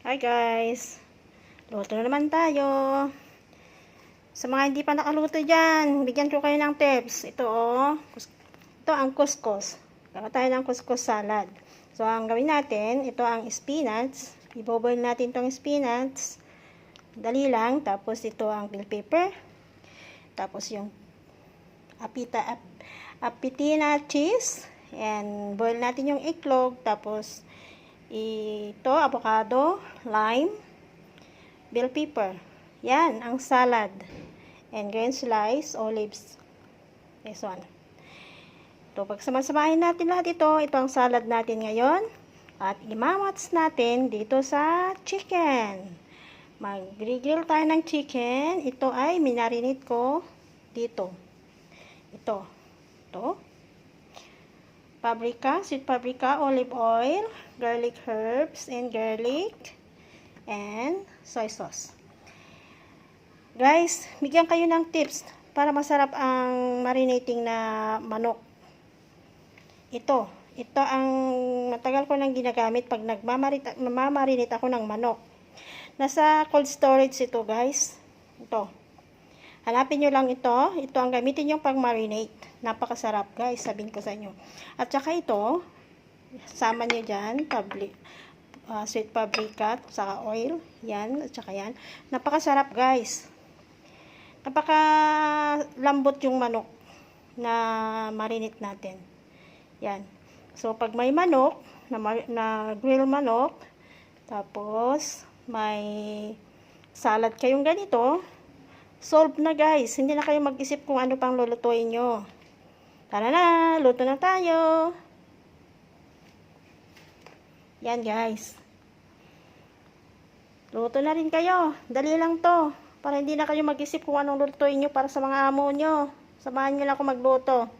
Hi guys, luto na naman tayo. Sa mga hindi pa nakaluto dyan, bigyan ko kayo ng tips. Ito ito ang couscous. Gagawa tayo ng couscous salad. So ang gawin natin, ito ang spinach. Iboboil natin tong spinach. Dali lang. Tapos ito ang bell pepper. Tapos yung apitina cheese. And boil natin yung iklog. Tapos ito, avocado, lime, bell pepper. Yan, ang salad. And green slice, olives. This one. Ito, pagsama-samahin natin lahat ito. Ito ang salad natin ngayon. At imamats natin dito sa chicken. Mag-grill tayo ng chicken. Ito ay minarinate ko dito. Ito. Paprika, sweet paprika, olive oil, garlic herbs, and garlic, and soy sauce. Guys, bigyan kayo ng tips para masarap ang marinating na manok. Ito ang matagal ko nang ginagamit pag nagmamarinate ako ng manok. Nasa cold storage ito, guys. Ito. Hanapin nyo lang ito. Ito ang gamitin yung pag-marinate. Napakasarap, guys. Sabihin ko sa inyo. At saka ito, sama nyo dyan, sweet paprika, saka oil. Yan, at saka yan. Napakasarap, guys. Napakalambot yung manok na marinate natin. Yan. So, pag may manok, na grill manok, tapos, may salad kayong ganito, solve na, guys. Hindi na kayo mag-isip kung ano pang lulutuin nyo. Tara na, luto na tayo. Yan, guys. Luto na rin kayo. Dali lang to. Para hindi na kayo mag-isip kung anong lulutuin nyo para sa mga amo nyo. Samahan nyo lang ako magluto.